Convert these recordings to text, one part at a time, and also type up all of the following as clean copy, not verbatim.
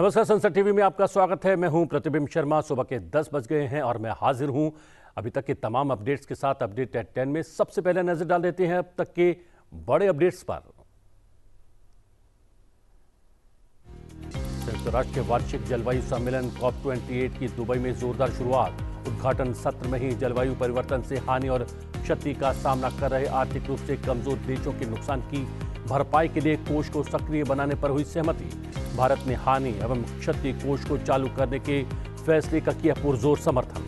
नमस्कार, संसद टीवी में आपका स्वागत है। मैं हूं प्रतिबिंब शर्मा। सुबह के 10 बज गए हैं और मैं हाजिर हूं अभी तक के तमाम अपडेट्स के साथ। अपडेट एट 10 में सबसे पहले नजर डाल देते हैं अब तक के बड़े अपडेट्स पर। संयुक्त राष्ट्र के वार्षिक जलवायु सम्मेलन COP28 की दुबई में जोरदार शुरुआत। उद्घाटन सत्र में ही जलवायु परिवर्तन से हानि और क्षति का सामना कर रहे आर्थिक रूप से कमजोर देशों के नुकसान की भरपाई के लिए कोष को सक्रिय बनाने पर हुई सहमति। भारत ने हानि एवं क्षति कोष को चालू करने के फैसले का किया पुरजोर समर्थन।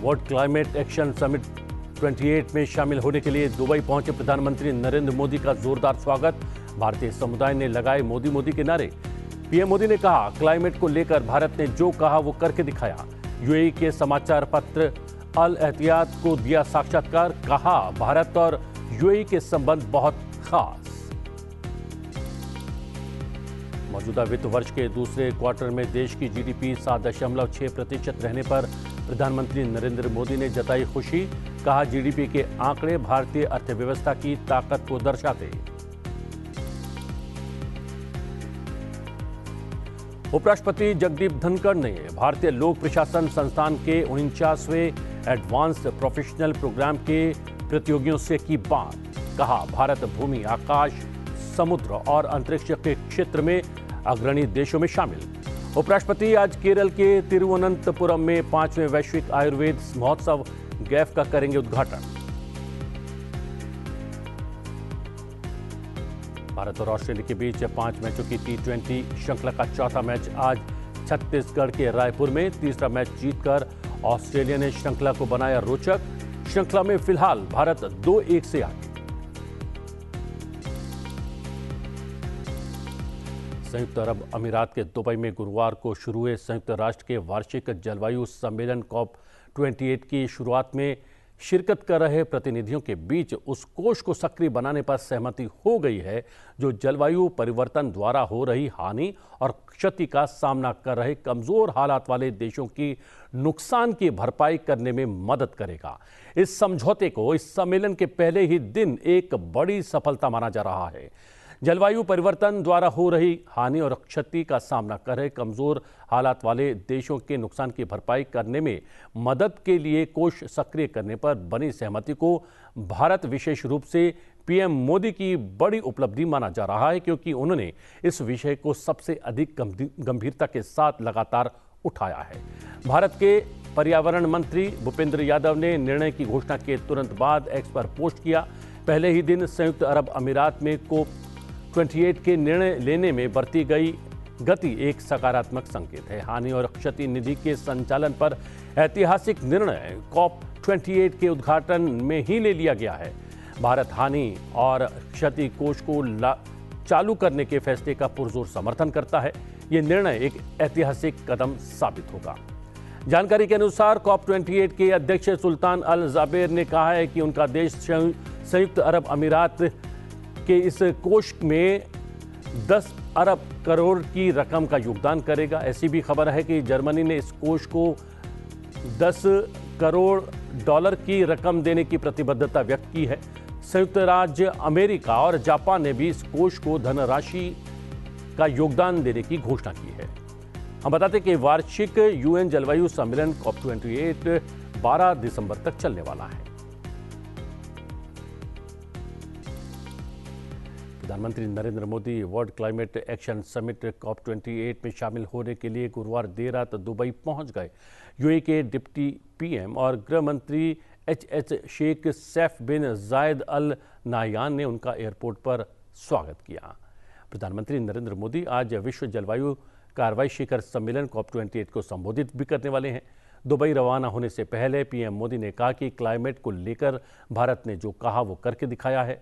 वर्ल्ड क्लाइमेट एक्शन समिट 28 में शामिल होने के लिए दुबई पहुंचे प्रधानमंत्री नरेंद्र मोदी का जोरदार स्वागत। भारतीय समुदाय ने लगाए मोदी मोदी के नारे। पीएम मोदी ने कहा, क्लाइमेट को लेकर भारत ने जो कहा वो करके दिखाया। यूएई के समाचार पत्र अल एहतियात को दिया साक्षात्कार। कहा, भारत और यूएई के संबंध बहुत खास। मौजूदा वित्त वर्ष के दूसरे क्वार्टर में देश की जीडीपी 7.6% रहने पर प्रधानमंत्री नरेंद्र मोदी ने जताई खुशी। कहा, जीडीपी के आंकड़े भारतीय अर्थव्यवस्था की ताकत को दर्शाते। उपराष्ट्रपति जगदीप धनखड़ ने भारतीय लोक प्रशासन संस्थान के 49वें एडवांस्ड प्रोफेशनल प्रोग्राम के प्रतियोगियों से की बात। कहा, भारत भूमि, आकाश, समुद्र और अंतरिक्ष के क्षेत्र में अग्रणी देशों में शामिल। उपराष्ट्रपति आज केरल के तिरुवनंतपुरम में 5वें वैश्विक आयुर्वेद महोत्सव गैफ का करेंगे उद्घाटन। भारत और ऑस्ट्रेलिया के बीच 5 मैचों की T20 श्रृंखला का चौथा मैच आज छत्तीसगढ़ के रायपुर में। तीसरा मैच जीतकर ऑस्ट्रेलिया ने श्रृंखला को बनाया रोचक। श्रृंखला में फिलहाल भारत 2-1 से आगे। संयुक्त अरब अमीरात के दुबई में गुरुवार को शुरू हुए संयुक्त राष्ट्र के वार्षिक जलवायु सम्मेलन COP28 की शुरुआत में शिरकत कर रहे प्रतिनिधियों के बीच उस कोष को सक्रिय बनाने पर सहमति हो गई है जो जलवायु परिवर्तन द्वारा हो रही हानि और क्षति का सामना कर रहे कमजोर हालात वाले देशों की नुकसान की भरपाई करने में मदद करेगा। इस समझौते को इस सम्मेलन के पहले ही दिन एक बड़ी सफलता माना जा रहा है। जलवायु परिवर्तन द्वारा हो रही हानि और क्षति का सामना कर रहे कमजोर हालात वाले देशों के नुकसान की भरपाई करने में मदद के लिए कोष सक्रिय करने पर बनी सहमति को भारत विशेष रूप से पीएम मोदी की बड़ी उपलब्धि माना जा रहा है, क्योंकि उन्होंने इस विषय को सबसे अधिक गंभीरता के साथ लगातार उठाया है। भारत के पर्यावरण मंत्री भूपेंद्र यादव ने निर्णय की घोषणा के तुरंत बाद एक्स पर पोस्ट किया। पहले ही दिन संयुक्त अरब अमीरात में COP28 के निर्णय लेने में बरती गई गति एक सकारात्मक संकेत है। हानि और क्षति निधि के संचालन पर ऐतिहासिक निर्णय COP28 के उद्घाटन में ही ले लिया गया है। भारत हानि और क्षति कोष को चालू करने के फैसले का पुरजोर समर्थन करता है। यह निर्णय एक ऐतिहासिक कदम साबित होगा। जानकारी के अनुसार COP28 के अध्यक्ष सुल्तान अल जाबेर ने कहा है कि उनका देश संयुक्त अरब अमीरात के इस कोष में 10 अरब करोड़ की रकम का योगदान करेगा। ऐसी भी खबर है कि जर्मनी ने इस कोष को 10 करोड़ डॉलर की रकम देने की प्रतिबद्धता व्यक्त की है। संयुक्त राज्य अमेरिका और जापान ने भी इस कोष को धनराशि का योगदान देने की घोषणा की है। हम बताते कि वार्षिक यूएन जलवायु सम्मेलन COP28 12 दिसंबर तक चलने वाला है। प्रधानमंत्री Narendra Modi world climate action summit COP28 में शामिल होने के लिए गुरुवार देर रात दुबई पहुंच गए। यूएई के डिप्टी पीएम और गृह मंत्री एच शेख सैफ बिन जायद अल नाहयान ने उनका एयरपोर्ट पर स्वागत किया। प्रधानमंत्री नरेंद्र मोदी आज विश्व जलवायु कार्रवाई शिखर सम्मेलन COP28 को संबोधित भी करने वाले हैं। दुबई रवाना होने से पहले पीएम मोदी ने कहा कि क्लाइमेट को लेकर भारत ने जो कहा वो करके दिखाया है।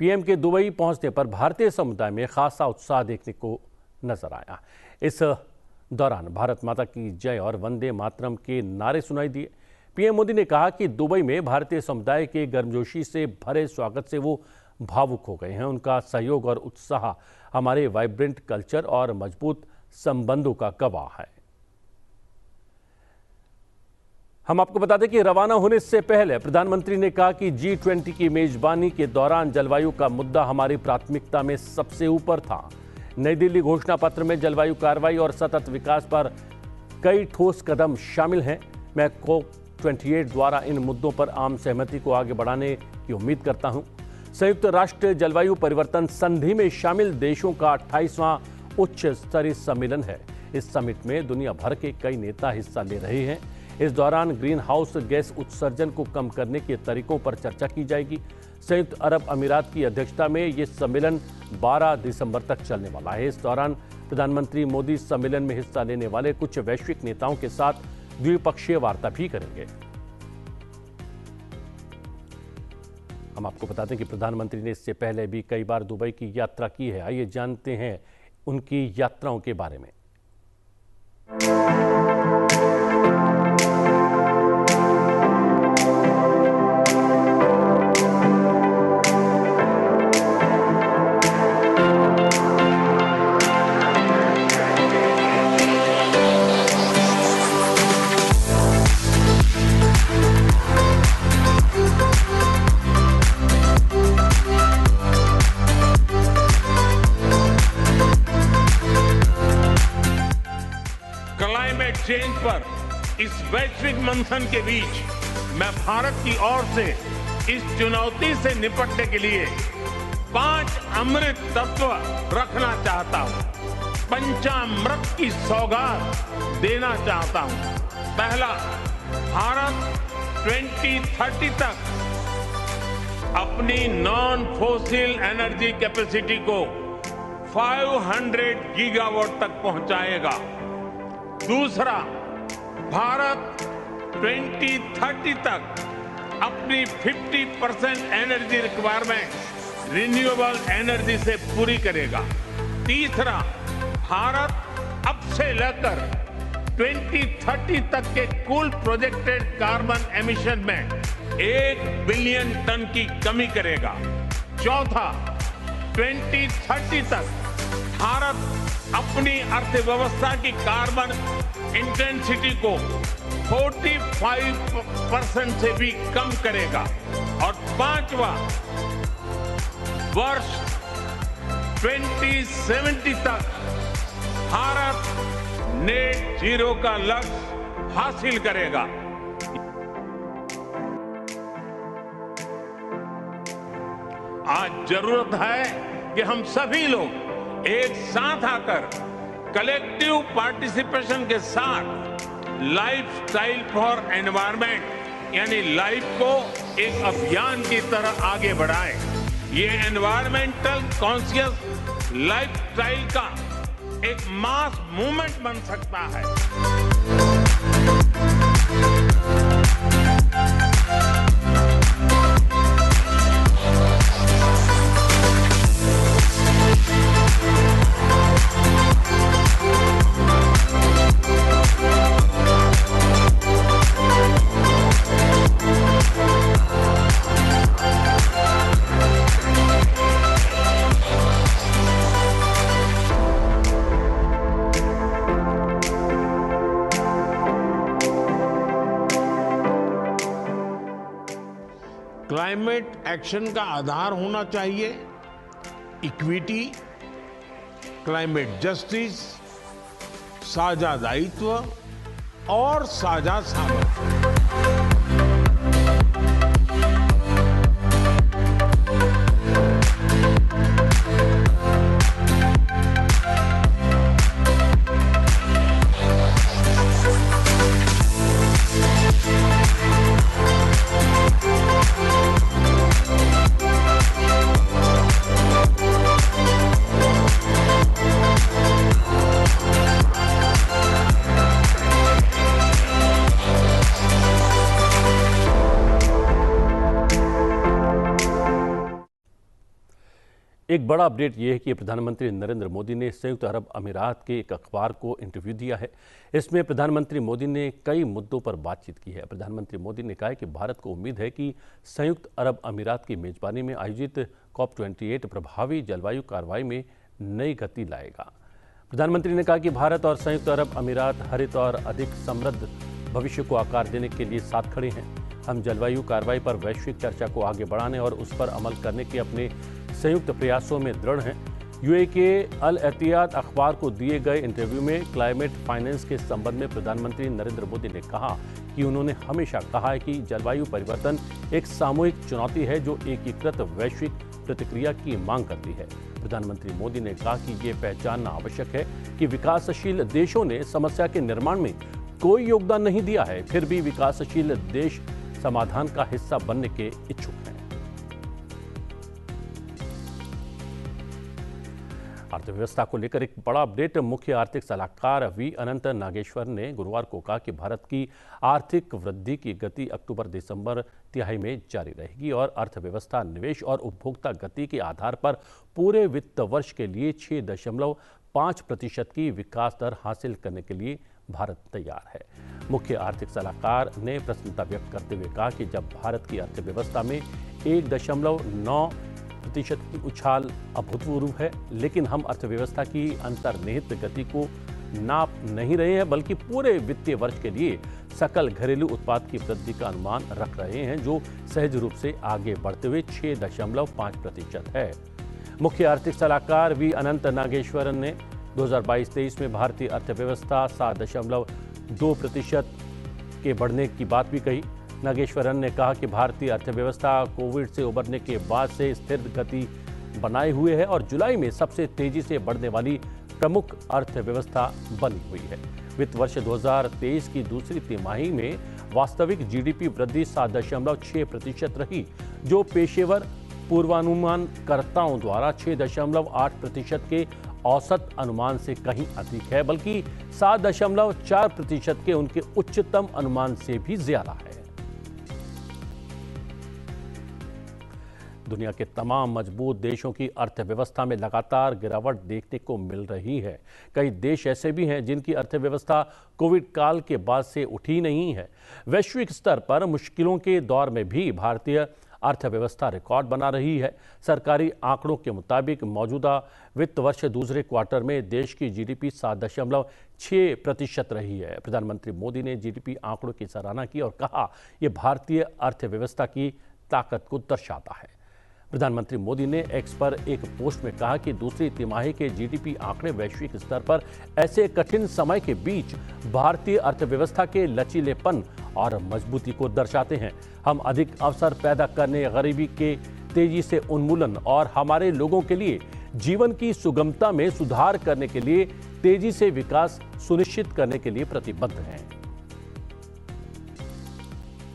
पीएम के दुबई पहुंचने पर भारतीय समुदाय में खासा उत्साह देखने को नजर आया। इस दौरान भारत माता की जय और वंदे मातरम के नारे सुनाई दिए। पीएम मोदी ने कहा कि दुबई में भारतीय समुदाय के गर्मजोशी से भरे स्वागत से वो भावुक हो गए हैं। उनका सहयोग और उत्साह हमारे वाइब्रेंट कल्चर और मजबूत संबंधों का गवाह है। हम आपको बता दें कि रवाना होने से पहले प्रधानमंत्री ने कहा कि G20 की मेजबानी के दौरान जलवायु का मुद्दा हमारी प्राथमिकता में सबसे ऊपर था। नई दिल्ली घोषणा पत्र में जलवायु कार्रवाई और सतत विकास पर कई ठोस कदम शामिल हैं। मैं COP28 द्वारा इन मुद्दों पर आम सहमति को आगे बढ़ाने की उम्मीद करता हूं। संयुक्त राष्ट्र जलवायु परिवर्तन संधि में शामिल देशों का 28वां उच्च स्तरीय सम्मेलन है। इस समिट में दुनिया भर के कई नेता हिस्सा ले रहे हैं। इस दौरान ग्रीन हाउस गैस उत्सर्जन को कम करने के तरीकों पर चर्चा की जाएगी। संयुक्त अरब अमीरात की अध्यक्षता में यह सम्मेलन 12 दिसंबर तक चलने वाला है। इस दौरान प्रधानमंत्री मोदी सम्मेलन में हिस्सा लेने वाले कुछ वैश्विक नेताओं के साथ द्विपक्षीय वार्ता भी करेंगे। हम आपको बता दें कि प्रधानमंत्री ने इससे पहले भी कई बार दुबई की यात्रा की है। आइए जानते हैं उनकी यात्राओं के बारे में। चेंज पर इस वैश्विक मंथन के बीच मैं भारत की ओर से इस चुनौती से निपटने के लिए 5 अमृत तत्व रखना चाहता हूं। पंचामृत की सौगात देना चाहता हूं। पहला, भारत 2030 तक अपनी नॉन फोसिल एनर्जी कैपेसिटी को 500 गीगावाट तक पहुंचाएगा। दूसरा, भारत 2030 तक अपनी 50% एनर्जी रिक्वायरमेंट रिन्यूएबल एनर्जी से पूरी करेगा। तीसरा, भारत अब से लेकर 2030 तक के कुल प्रोजेक्टेड कार्बन एमिशन में 1 बिलियन टन की कमी करेगा। चौथा, 2030 तक भारत अपनी अर्थव्यवस्था की कार्बन इंटेंसिटी को 45% से भी कम करेगा। और पांचवा, वर्ष 2070 तक भारत नेट जीरो का लक्ष्य हासिल करेगा। आज जरूरत है कि हम सभी लोग एक साथ आकर कलेक्टिव पार्टिसिपेशन के साथ लाइफस्टाइल फॉर एनवायरनमेंट यानी लाइफ को एक अभियान की तरह आगे बढ़ाएं। ये एनवायरमेंटल कॉन्शियस लाइफस्टाइल का एक मास मूवमेंट बन सकता है। क्लाइमेट एक्शन का आधार होना चाहिए इक्विटी, क्लाइमेट जस्टिस, साझा दायित्व और साझा सामर्थ्य। एक बड़ा अपडेट ये है कि प्रधानमंत्री नरेंद्र मोदी ने संयुक्त अरब अमीरात के एक अखबार को इंटरव्यू दिया है। इसमें प्रधानमंत्री मोदी ने कई मुद्दों पर बातचीत की है। प्रधानमंत्री मोदी ने कहा है कि भारत को उम्मीद है कि संयुक्त अरब अमीरात की मेजबानी में आयोजित COP28 प्रभावी जलवायु कार्रवाई में नई गति लाएगा। प्रधानमंत्री ने कहा कि भारत और संयुक्त अरब अमीरात हरित और अधिक समृद्ध भविष्य को आकार देने के लिए साथ खड़े हैं। हम जलवायु कार्रवाई पर वैश्विक चर्चा को आगे बढ़ाने और उस पर अमल करने के अपने संयुक्त प्रयासों में दृढ़ हैं। यूएई के अल एहतियात अखबार को दिए गए इंटरव्यू में क्लाइमेट फाइनेंस के संबंध में प्रधानमंत्री नरेंद्र मोदी ने कहा कि उन्होंने हमेशा कहा है कि जलवायु परिवर्तन एक सामूहिक चुनौती है जो एकीकृत वैश्विक प्रतिक्रिया की मांग करती है। प्रधानमंत्री मोदी ने कहा कि ये पहचानना आवश्यक है कि विकासशील देशों ने समस्या के निर्माण में कोई योगदान नहीं दिया है, फिर भी विकासशील देश समाधान का हिस्सा बनने के इच्छुक हैं। अर्थव्यवस्था को लेकर एक बड़ा अपडेट। मुख्य आर्थिक सलाहकार वी अनंत नागेश्वर ने गुरुवार को कहा कि भारत की आर्थिक वृद्धि की गति अक्टूबर-दिसंबर तिमाही में जारी रहेगी और अर्थव्यवस्था निवेश और उपभोक्ता गति के आधार पर पूरे वित्त वर्ष के लिए 6.5% की विकास दर हासिल करने के लिए भारत तैयार है। मुख्य आर्थिक सलाहकार ने प्रसन्नता व्यक्त करते हुए कहा कि जब भारत की अर्थव्यवस्था में 1.9% की उछाल अभूतपूर्व है, लेकिन हम अर्थव्यवस्था की अंतर्निहित गति को नाप नहीं रहे हैं, बल्कि पूरे वित्तीय वर्ष के लिए सकल घरेलू उत्पाद की वृद्धि का अनुमान रख रहे हैं, जो सहज रूप से आगे बढ़ते हुए 6.5% है। मुख्य आर्थिक सलाहकार वी अनंत नागेश्वरन ने 2022-23 में भारतीय अर्थव्यवस्था 7.2% के बढ़ने की बात भी कही। नागेश्वरन ने कहा कि भारतीय अर्थव्यवस्था कोविड से उबरने के बाद से स्थिर गति बनाए हुए है और जुलाई में सबसे तेजी से बढ़ने वाली प्रमुख अर्थव्यवस्था बनी हुई है। वित्त वर्ष 2023 की दूसरी तिमाही में वास्तविक जीडीपी वृद्धि 7.6% रही, जो पेशेवर पूर्वानुमानकर्ताओं द्वारा 6.8% के औसत अनुमान से कहीं अधिक है, बल्कि 7.4% के उनके उच्चतम अनुमान से भी ज्यादा है। दुनिया के तमाम मजबूत देशों की अर्थव्यवस्था में लगातार गिरावट देखने को मिल रही है। कई देश ऐसे भी हैं जिनकी अर्थव्यवस्था कोविड काल के बाद से उठी नहीं है। वैश्विक स्तर पर मुश्किलों के दौर में भी भारतीय अर्थव्यवस्था रिकॉर्ड बना रही है। सरकारी आंकड़ों के मुताबिक मौजूदा वित्त वर्ष दूसरे क्वार्टर में देश की जीडीपी 7.6% रही है। प्रधानमंत्री मोदी ने जीडीपी आंकड़ों की सराहना की और कहा, यह भारतीय अर्थव्यवस्था की ताकत को दर्शाता है। प्रधानमंत्री मोदी ने एक्स पर एक पोस्ट में कहा कि दूसरी तिमाही के जीडीपी आंकड़े वैश्विक स्तर पर ऐसे कठिन समय के बीच भारतीय अर्थव्यवस्था के लचीलेपन और मजबूती को दर्शाते हैं। हम अधिक अवसर पैदा करने, गरीबी के तेजी से उन्मूलन और हमारे लोगों के लिए जीवन की सुगमता में सुधार करने के लिए तेजी से विकास सुनिश्चित करने के लिए प्रतिबद्ध हैं।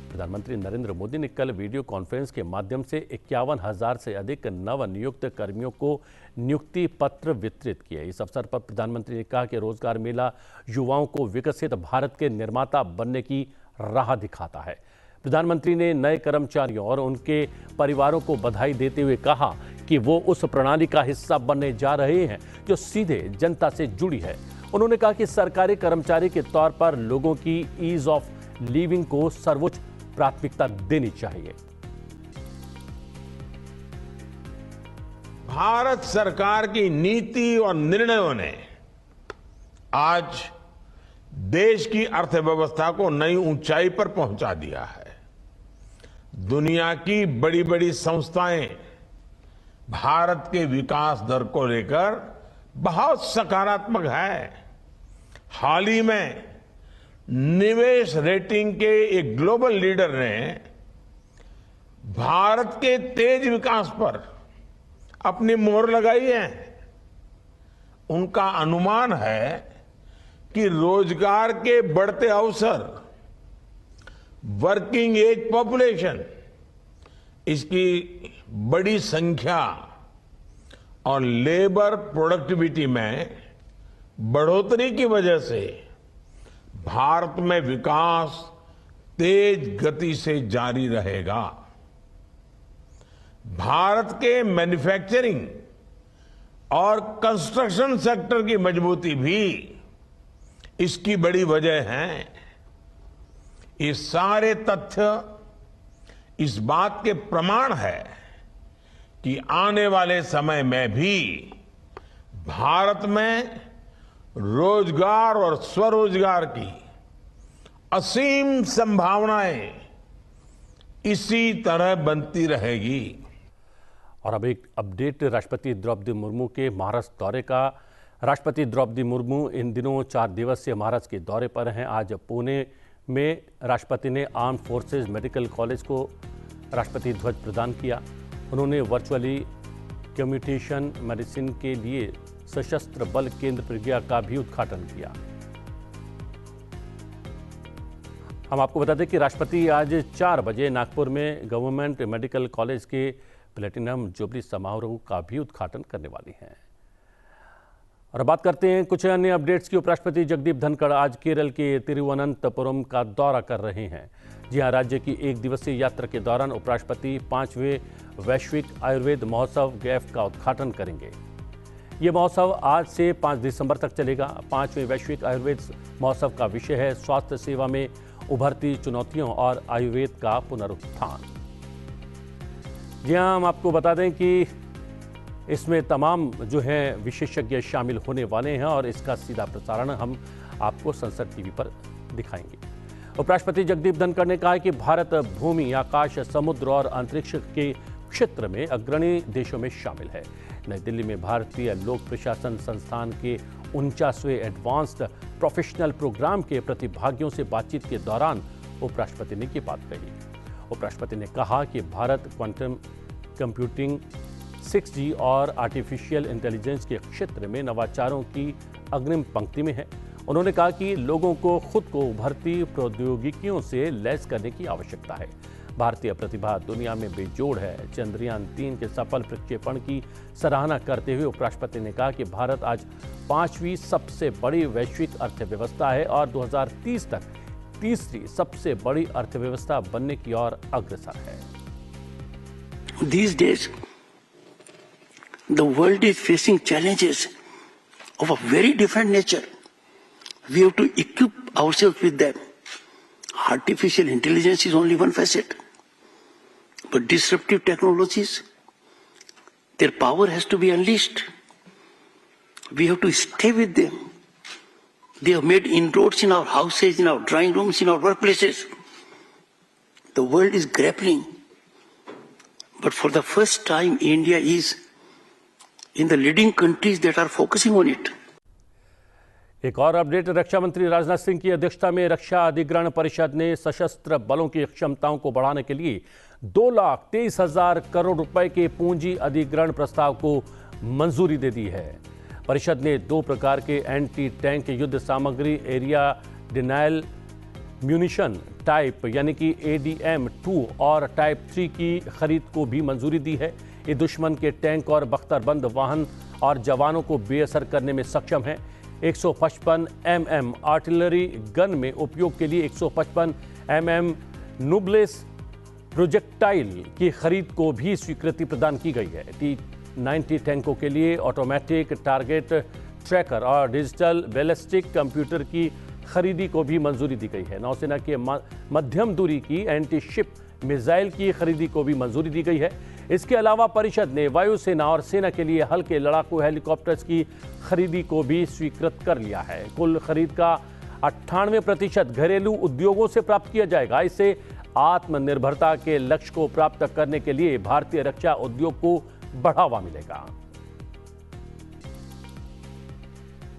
प्रधानमंत्री नरेंद्र मोदी ने कल वीडियो कॉन्फ्रेंस के माध्यम से 51,000 से अधिक नवनियुक्त कर्मियों को नियुक्ति पत्र वितरित किए। इस अवसर पर प्रधानमंत्री ने कहा कि रोजगार मेला युवाओं को विकसित भारत के निर्माता बनने की राह दिखाता है। प्रधानमंत्री ने नए कर्मचारियों और उनके परिवारों को बधाई देते हुए कहा कि वो उस प्रणाली का हिस्सा बनने जा रहे हैं जो सीधे जनता से जुड़ी है। उन्होंने कहा कि सरकारी कर्मचारी के तौर पर लोगों की ईज ऑफ लिविंग को सर्वोच्च प्राथमिकता देनी चाहिए। भारत सरकार की नीति और निर्णयों ने आज देश की अर्थव्यवस्था को नई ऊंचाई पर पहुंचा दिया है। दुनिया की बड़ी बड़ी संस्थाएं भारत के विकास दर को लेकर बहुत सकारात्मक है। हाल ही में निवेश रेटिंग के एक ग्लोबल लीडर ने भारत के तेज विकास पर अपनी मोहर लगाई है। उनका अनुमान है कि रोजगार के बढ़ते अवसर, वर्किंग एज पॉपुलेशन, इसकी बड़ी संख्या और लेबर प्रोडक्टिविटी में बढ़ोतरी की वजह से भारत में विकास तेज गति से जारी रहेगा। भारत के मैन्युफैक्चरिंग और कंस्ट्रक्शन सेक्टर की मजबूती भी इसकी बड़ी वजह है। ये सारे तथ्य इस बात के प्रमाण है कि आने वाले समय में भी भारत में रोजगार और स्वरोजगार की असीम संभावनाएं इसी तरह बनती रहेगी। और अब एक अपडेट राष्ट्रपति द्रौपदी मुर्मू के महाराष्ट्र दौरे का। राष्ट्रपति द्रौपदी मुर्मू इन दिनों 4 दिवसीय महाराष्ट्र के दौरे पर हैं। आज पुणे में राष्ट्रपति ने आर्म फोर्सेज मेडिकल कॉलेज को राष्ट्रपति ध्वज प्रदान किया। उन्होंने वर्चुअली कम्यूटेशन मेडिसिन के लिए सशस्त्र बल केंद्र प्रज्ञा का भी उद्घाटन किया। हम आपको बता दें कि राष्ट्रपति आज 4 बजे नागपुर में गवर्नमेंट मेडिकल कॉलेज के प्लेटिनम जुबली समारोह का भी उद्घाटन करने वाली हैं। और बात करते हैं कुछ अन्य अपडेट्स की। उपराष्ट्रपति जगदीप धनखड़ आज केरल के तिरुवनंतपुरम का दौरा कर रहे हैं। जी हां, राज्य की 1 दिवसीय यात्रा के दौरान उपराष्ट्रपति 5वें वैश्विक आयुर्वेद महोत्सव गैफ का उद्घाटन करेंगे। ये महोत्सव आज से 5 दिसंबर तक चलेगा। 5वें वैश्विक आयुर्वेद महोत्सव का विषय है स्वास्थ्य सेवा में उभरती चुनौतियों और आयुर्वेद का पुनरुत्थान। जी हां, हम आपको बता दें कि इसमें तमाम जो हैं विशेषज्ञ शामिल होने वाले हैं और इसका सीधा प्रसारण हम आपको संसद टीवी पर दिखाएंगे। उपराष्ट्रपति जगदीप धनखड़ ने कहा कि भारत भूमि, आकाश, समुद्र और अंतरिक्ष के क्षेत्र में अग्रणी देशों में शामिल है। नई दिल्ली में भारतीय लोक प्रशासन संस्थान के 49वें एडवांस्ड प्रोफेशनल प्रोग्राम के प्रतिभागियों से बातचीत के दौरान उपराष्ट्रपति ने ये बात कही। उपराष्ट्रपति ने कहा कि भारत क्वांटम कंप्यूटिंग, 6G और आर्टिफिशियल इंटेलिजेंस के क्षेत्र में नवाचारों की अग्रिम पंक्ति में है। उन्होंने कहा कि लोगों को खुद को उभरती प्रौद्योगिकियों से लैस करने की आवश्यकता है। भारतीय प्रतिभा दुनिया में बेजोड़ है। चंद्रयान 3 के सफल प्रक्षेपण की सराहना करते हुए उपराष्ट्रपति ने कहा कि भारत आज 5वीं सबसे बड़ी वैश्विक अर्थव्यवस्था है और 2030 तक तीसरी सबसे बड़ी अर्थव्यवस्था बनने की ओर अग्रसर है। These days, the world is facing challenges of a very different nature. We have to equip ourselves with them. Artificial intelligence is only one facet. But disruptive technologies, their power has to be unleashed. We have to stay with them. They have made inroads in our houses, in our drawing rooms, in our workplaces. The world is grappling. But for the first time, India is in the leading countries that are focusing on it. एक और update, रक्षा मंत्री राजनाथ सिंह की अध्यक्षता में रक्षा अधिग्रहण परिषद ने सशस्त्र बलों की क्षमताओं को बढ़ाने के लिए 2,23,000 करोड़ रुपए के पूंजी अधिग्रहण प्रस्ताव को मंजूरी दे दी है। परिषद ने 2 प्रकार के एंटी टैंक युद्ध सामग्री एरिया डिनायल म्यूनिशन टाइप यानी कि ADM-2 और टाइप 3 की खरीद को भी मंजूरी दी है। ये दुश्मन के टैंक और बख्तरबंद वाहन और जवानों को बेअसर करने में सक्षम है। 155 mm आर्टिलरी गन में उपयोग के लिए 155 mm नुबलेस प्रोजेक्टाइल की खरीद को भी स्वीकृति प्रदान की गई है। T-90 टैंकों के लिए ऑटोमेटिक टारगेट ट्रैकर और डिजिटल बैलिस्टिक कंप्यूटर की खरीदी को भी मंजूरी दी गई है। नौसेना के मध्यम दूरी की एंटी शिप मिसाइल की खरीदी को भी मंजूरी दी गई है। इसके अलावा परिषद ने वायुसेना और सेना के लिए हल्के लड़ाकू हेलीकॉप्टर्स की खरीदी को भी स्वीकृत कर लिया है। कुल खरीद का 98% घरेलू उद्योगों से प्राप्त किया जाएगा। इससे आत्मनिर्भरता के लक्ष्य को प्राप्त करने के लिए भारतीय रक्षा उद्योग को बढ़ावा मिलेगा।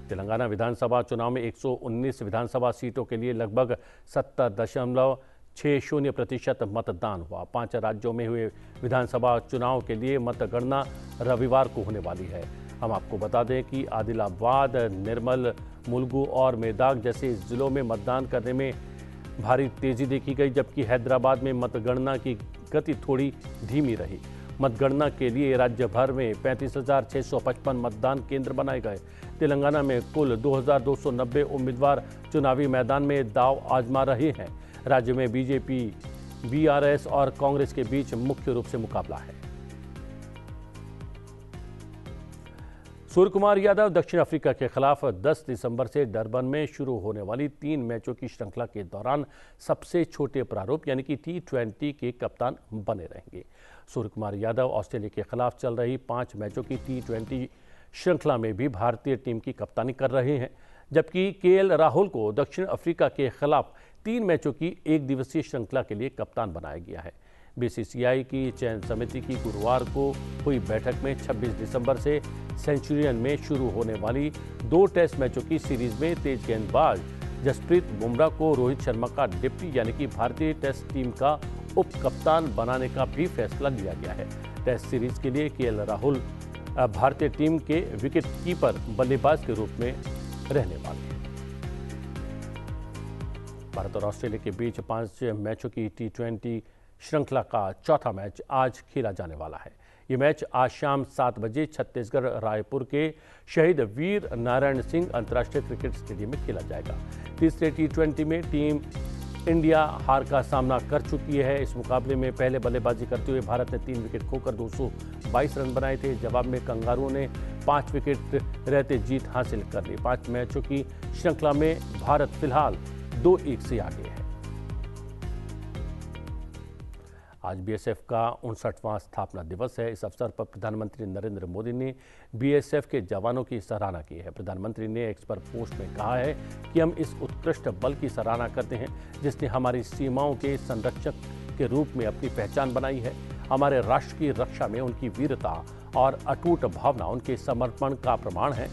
तेलंगाना विधानसभा चुनाव में 119 विधानसभा सीटों के लिए लगभग 70.60% मतदान हुआ। 5 राज्यों में हुए विधानसभा चुनाव के लिए मतगणना रविवार को होने वाली है। हम आपको बता दें कि आदिलाबाद, निर्मल, मुलुगु और मेदाक जैसे जिलों में मतदान करने में भारी तेजी देखी गई, जबकि हैदराबाद में मतगणना की गति थोड़ी धीमी रही। मतगणना के लिए राज्य भर में 35,655 मतदान केंद्र बनाए गए। तेलंगाना में कुल 2,290 उम्मीदवार चुनावी मैदान में दांव आजमा रहे हैं। राज्य में बीजेपी, BRS और कांग्रेस के बीच मुख्य रूप से मुकाबला है। सूर्य कुमार यादव दक्षिण अफ्रीका के खिलाफ 10 दिसंबर से डरबन में शुरू होने वाली 3 मैचों की श्रृंखला के दौरान सबसे छोटे प्रारूप यानी कि T20 के कप्तान बने रहेंगे। सूर्य कुमार यादव ऑस्ट्रेलिया के खिलाफ चल रही 5 मैचों की T20 श्रृंखला में भी भारतीय टीम की कप्तानी कर रहे हैं, जबकि KL राहुल को दक्षिण अफ्रीका के खिलाफ 3 मैचों की एक दिवसीय श्रृंखला के लिए कप्तान बनाया गया है। बीसीसीआई की चयन समिति की गुरुवार को हुई बैठक में 26 दिसंबर से सेंचुरियन में शुरू होने वाली 2 टेस्ट मैचों की सीरीज में तेज गेंदबाज जसप्रीत बुमराह को रोहित शर्मा का डिप्टी यानी कि भारतीय टेस्ट टीम का उप कप्तान बनाने का भी फैसला लिया गया है। टेस्ट सीरीज के लिए केएल राहुल भारतीय टीम के विकेट कीपर बल्लेबाज के रूप में रहने वाले हैं। भारत और ऑस्ट्रेलिया के बीच 5 मैचों की T20 श्रृंखला का चौथा मैच आज खेला जाने वाला है। ये मैच आज शाम 7 बजे छत्तीसगढ़ रायपुर के शहीद वीर नारायण सिंह अंतर्राष्ट्रीय क्रिकेट स्टेडियम में खेला जाएगा। तीसरे T20 में टीम इंडिया हार का सामना कर चुकी है। इस मुकाबले में पहले बल्लेबाजी करते हुए भारत ने 3 विकेट खोकर 222 रन बनाए थे। जवाब में कंगारुओं ने 5 विकेट रहते जीत हासिल कर ली। 5 मैचों की श्रृंखला में भारत फिलहाल 2-1 से आगे है। आज बीएसएफ का 59वां स्थापना दिवस है। इस अवसर पर प्रधानमंत्री नरेंद्र मोदी ने बीएसएफ के जवानों की सराहना की है। प्रधानमंत्री ने एक्स पर पोस्ट में कहा है कि हम इस उत्कृष्ट बल की सराहना करते हैं जिसने हमारी सीमाओं के संरक्षक के रूप में अपनी पहचान बनाई है। हमारे राष्ट्र की रक्षा में उनकी वीरता और अटूट भावना उनके समर्पण का प्रमाण है।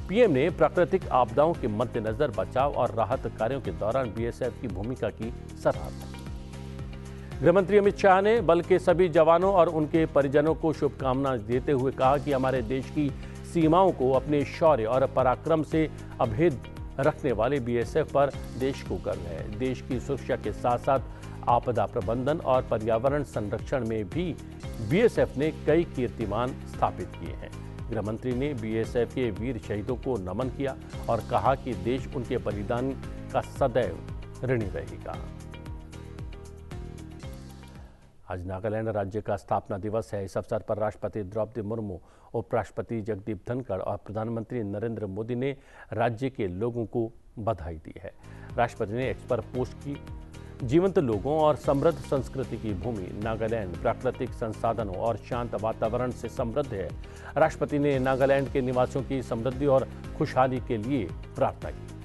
पीएम ने प्राकृतिक आपदाओं के मद्देनजर बचाव और राहत कार्यों के दौरान बीएसएफ की भूमिका की सराहना की। गृहमंत्री अमित शाह ने बल के सभी जवानों और उनके परिजनों को शुभकामनाएं देते हुए कहा कि हमारे देश की सीमाओं को अपने शौर्य और पराक्रम से अभेद रखने वाले बीएसएफ पर देश को गर्व है। देश की सुरक्षा के साथ साथ आपदा प्रबंधन और पर्यावरण संरक्षण में भी बीएसएफ ने कई कीर्तिमान स्थापित किए हैं। गृहमंत्री ने बीएसएफ के वीर शहीदों को नमन किया और कहा कि देश उनके बलिदान का सदैव ऋणी रहेगा। आज नागालैंड राज्य का स्थापना दिवस है। इस अवसर पर राष्ट्रपति द्रौपदी मुर्मू, उपराष्ट्रपति जगदीप धनखड़ और प्रधानमंत्री नरेंद्र मोदी ने राज्य के लोगों को बधाई दी है। राष्ट्रपति ने एक्स पर पोस्ट की, जीवंत लोगों और समृद्ध संस्कृति की भूमि नागालैंड प्राकृतिक संसाधनों और शांत वातावरण से समृद्ध है। राष्ट्रपति ने नागालैंड के निवासियों की समृद्धि और खुशहाली के लिए प्रार्थना की।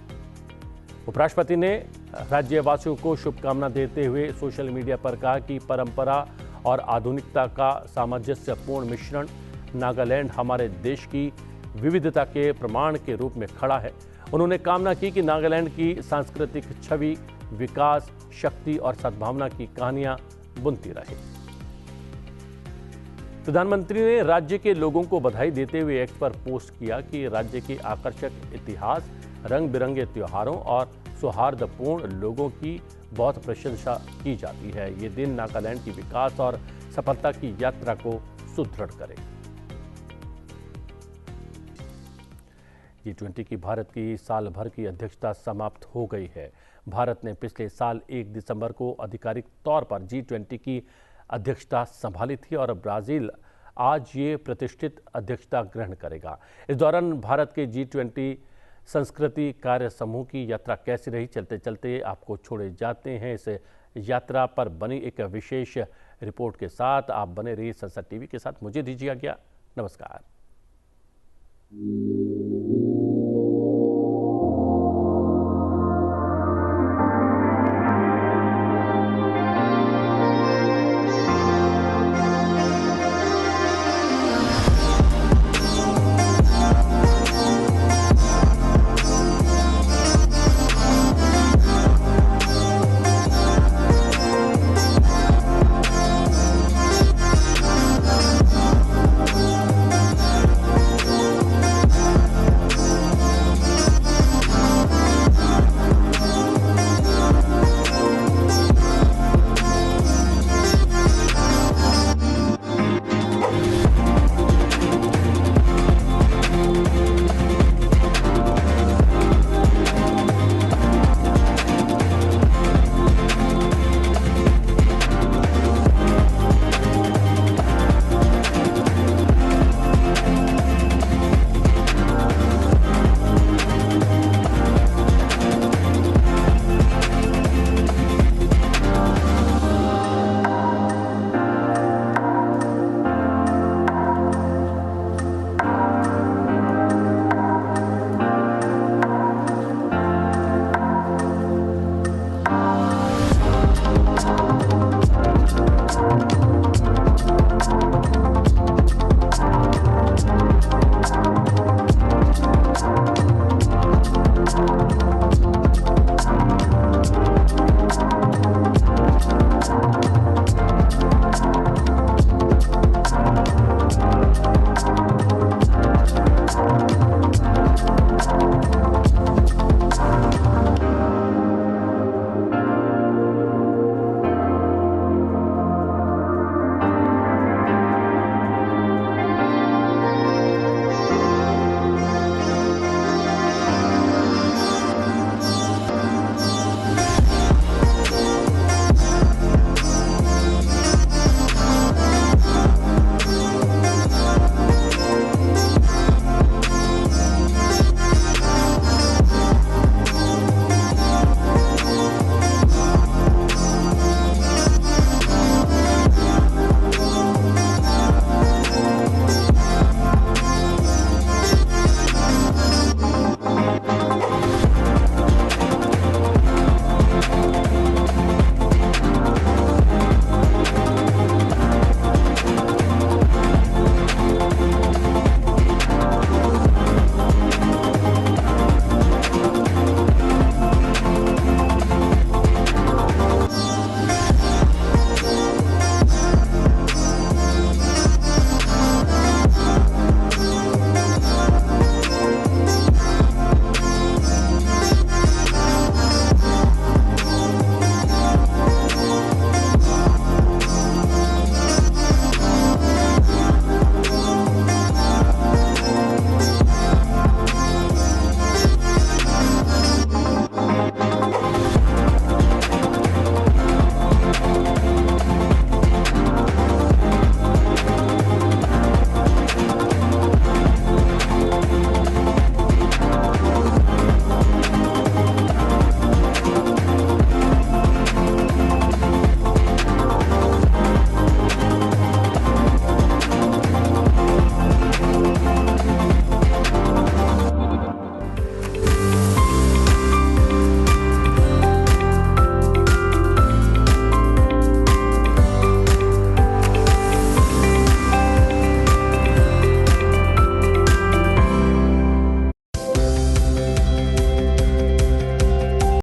उपराष्ट्रपति ने राज्यवासियों को शुभकामना देते हुए सोशल मीडिया पर कहा कि परंपरा और आधुनिकता का सामंजस्यपूर्ण मिश्रण नागालैंड हमारे देश की विविधता के प्रमाण के रूप में खड़ा है। उन्होंने कामना की कि नागालैंड की सांस्कृतिक छवि विकास, शक्ति और सद्भावना की कहानियां बुनती रहे। प्रधानमंत्री ने राज्य के लोगों को बधाई देते हुए एक्स पर पोस्ट किया कि राज्य के आकर्षक इतिहास, रंग बिरंगे त्योहारों और सौहार्दपूर्ण लोगों की बहुत प्रशंसा की जाती है। ये दिन नागालैंड की विकास और सफलता की यात्रा को सुदृढ़ करे। G20 की भारत की साल भर की अध्यक्षता समाप्त हो गई है। भारत ने पिछले साल 1 दिसंबर को आधिकारिक तौर पर G20 की अध्यक्षता संभाली थी और ब्राजील आज ये प्रतिष्ठित अध्यक्षता ग्रहण करेगा। इस दौरान भारत के G20 संस्कृति कार्य समूह की यात्रा कैसी रही, चलते चलते आपको छोड़े जाते हैं इस यात्रा पर बनी एक विशेष रिपोर्ट के साथ। आप बने रहिए संसद टीवी के साथ। मुझे दीजिए आज्ञा। नमस्कार।